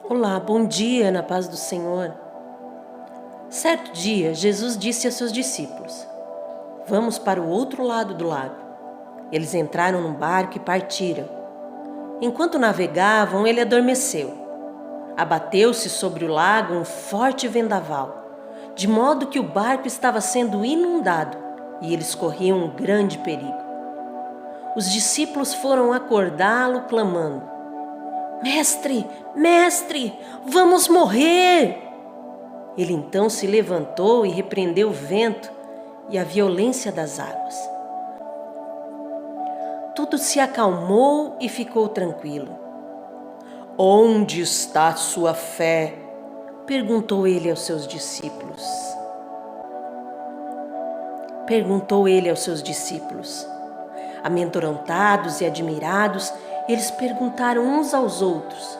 Olá, bom dia, na paz do Senhor. Certo dia, Jesus disse a seus discípulos: Vamos para o outro lado do lago. Eles entraram num barco e partiram. Enquanto navegavam, ele adormeceu. Abateu-se sobre o lago um forte vendaval, de modo que o barco estava sendo inundado e eles corriam um grande perigo. Os discípulos foram acordá-lo, clamando: Mestre, mestre, vamos morrer! Ele então se levantou e repreendeu o vento e a violência das águas. Tudo se acalmou e ficou tranquilo. Onde está a sua fé? Perguntou ele aos seus discípulos. Amedrontados e admirados, eles perguntaram uns aos outros: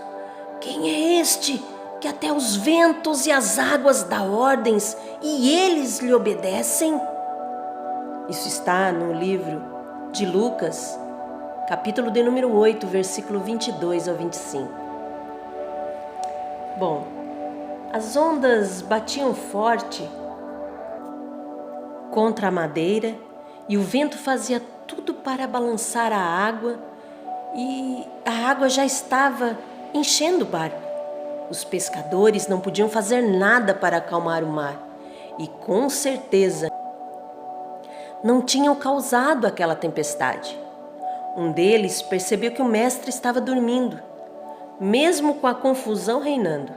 Quem é este que até os ventos e as águas dá ordens e eles lhe obedecem? Isso está no livro de Lucas, capítulo de número 8, versículo 22 ao 25. Bom, as ondas batiam forte contra a madeira e o vento fazia tudo para balançar a água, e a água já estava enchendo o barco. Os pescadores não podiam fazer nada para acalmar o mar e, com certeza, não tinham causado aquela tempestade. Um deles percebeu que o mestre estava dormindo, mesmo com a confusão reinando.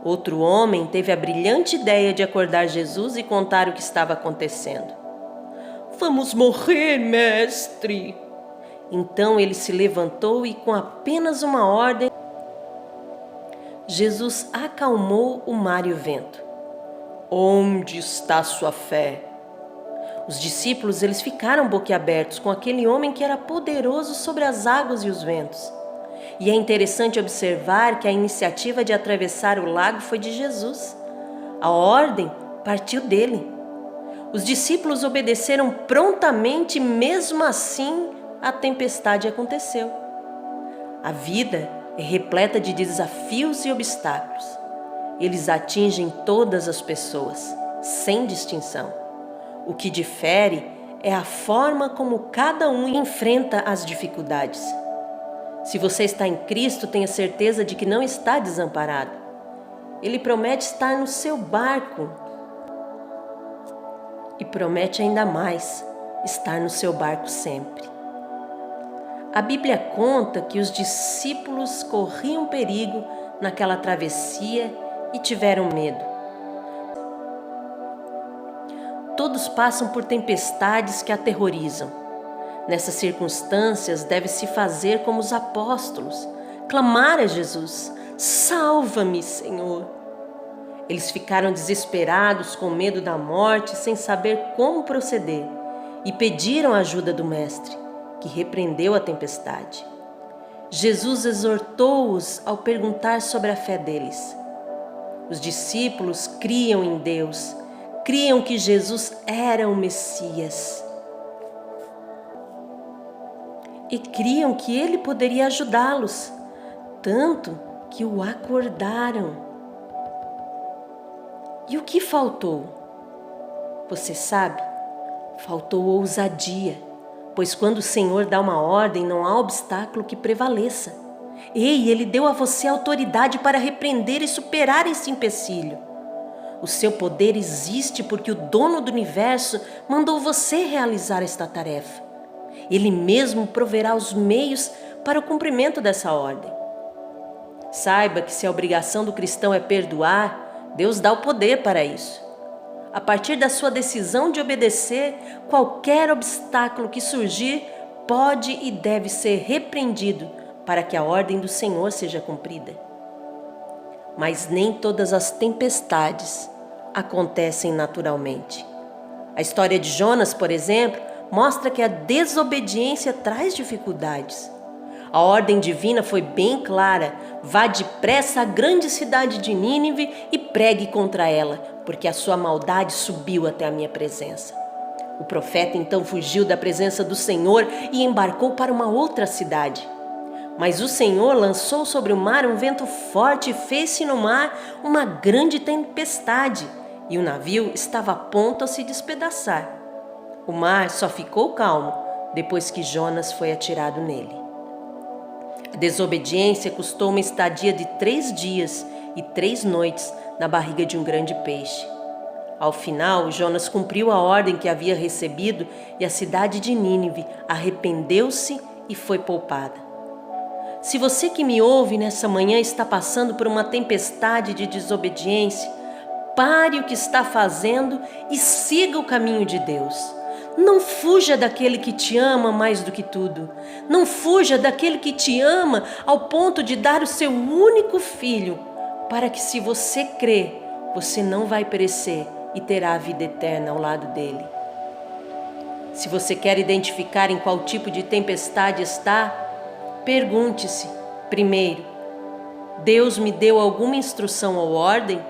Outro homem teve a brilhante ideia de acordar Jesus e contar o que estava acontecendo. Vamos morrer, mestre! Então ele se levantou e, com apenas uma ordem, Jesus acalmou o mar e o vento. Onde está sua fé? Os discípulos eles ficaram boquiabertos com aquele homem que era poderoso sobre as águas e os ventos. E é interessante observar que a iniciativa de atravessar o lago foi de Jesus. A ordem partiu dele. Os discípulos obedeceram prontamente e, mesmo assim, a tempestade aconteceu. A vida é repleta de desafios e obstáculos. Eles atingem todas as pessoas, sem distinção. O que difere é a forma como cada um enfrenta as dificuldades. Se você está em Cristo, tenha certeza de que não está desamparado. Ele promete estar no seu barco e promete ainda mais estar no seu barco sempre. A Bíblia conta que os discípulos corriam perigo naquela travessia e tiveram medo. Todos passam por tempestades que aterrorizam. Nessas circunstâncias, deve-se fazer como os apóstolos, clamar a Jesus: Salva-me, Senhor! Eles ficaram desesperados, com medo da morte, sem saber como proceder, e pediram a ajuda do Mestre, que repreendeu a tempestade. Jesus exortou-os ao perguntar sobre a fé deles. Os discípulos criam em Deus, criam que Jesus era o Messias e criam que ele poderia ajudá-los, tanto que o acordaram. E o que faltou? Você sabe? Faltou ousadia, pois quando o Senhor dá uma ordem, não há obstáculo que prevaleça. Ei, Ele deu a você autoridade para repreender e superar esse empecilho. O seu poder existe porque o dono do universo mandou você realizar esta tarefa. Ele mesmo proverá os meios para o cumprimento dessa ordem. Saiba que se a obrigação do cristão é perdoar, Deus dá o poder para isso. A partir da sua decisão de obedecer, qualquer obstáculo que surgir pode e deve ser repreendido para que a ordem do Senhor seja cumprida. Mas nem todas as tempestades acontecem naturalmente. A história de Jonas, por exemplo, mostra que a desobediência traz dificuldades. A ordem divina foi bem clara: vá depressa à grande cidade de Nínive e pregue contra ela, porque a sua maldade subiu até a minha presença. O profeta então fugiu da presença do Senhor e embarcou para uma outra cidade. Mas o Senhor lançou sobre o mar um vento forte e fez-se no mar uma grande tempestade, e o navio estava a ponto a se despedaçar. O mar só ficou calmo depois que Jonas foi atirado nele. A desobediência custou uma estadia de 3 dias e 3 noites na barriga de um grande peixe. Ao final, Jonas cumpriu a ordem que havia recebido e a cidade de Nínive arrependeu-se e foi poupada. Se você que me ouve nessa manhã está passando por uma tempestade de desobediência, pare o que está fazendo e siga o caminho de Deus. Não fuja daquele que te ama mais do que tudo. Não fuja daquele que te ama ao ponto de dar o seu único filho, para que, se você crer, você não vai perecer e terá a vida eterna ao lado dele. Se você quer identificar em qual tipo de tempestade está, pergunte-se, primeiro, Deus me deu alguma instrução ou ordem?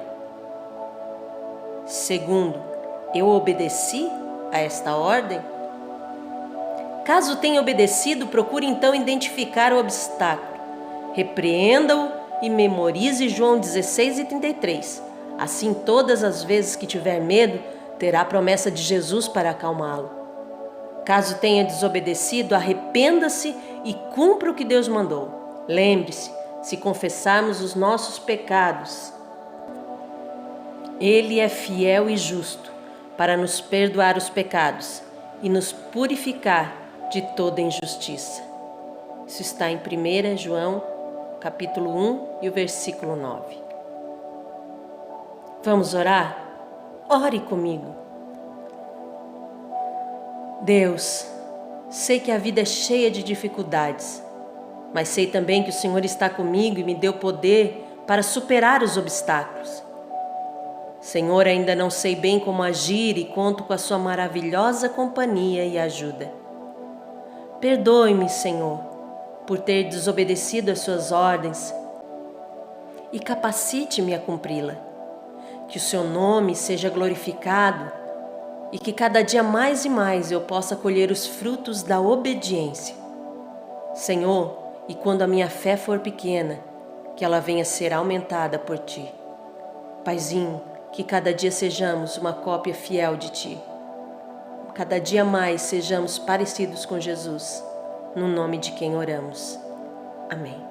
Segundo, eu obedeci a esta ordem? Caso tenha obedecido, procure então identificar o obstáculo. Repreenda-o e memorize João 16:33. Assim, todas as vezes que tiver medo, terá a promessa de Jesus para acalmá-lo. Caso tenha desobedecido, arrependa-se e cumpra o que Deus mandou. Lembre-se, se confessarmos os nossos pecados, Ele é fiel e justo para nos perdoar os pecados e nos purificar de toda injustiça. Isso está em 1 João, capítulo 1 e o versículo 9. Vamos orar? Ore comigo. Deus, sei que a vida é cheia de dificuldades, mas sei também que o Senhor está comigo e me deu poder para superar os obstáculos. Senhor, ainda não sei bem como agir e conto com a sua maravilhosa companhia e ajuda. Perdoe-me, Senhor, por ter desobedecido às suas ordens e capacite-me a cumpri-la. Que o seu nome seja glorificado e que cada dia mais e mais eu possa colher os frutos da obediência. Senhor, e quando a minha fé for pequena, que ela venha a ser aumentada por Ti. Paizinho, que cada dia sejamos uma cópia fiel de Ti. Cada dia mais sejamos parecidos com Jesus, no nome de quem oramos. Amém.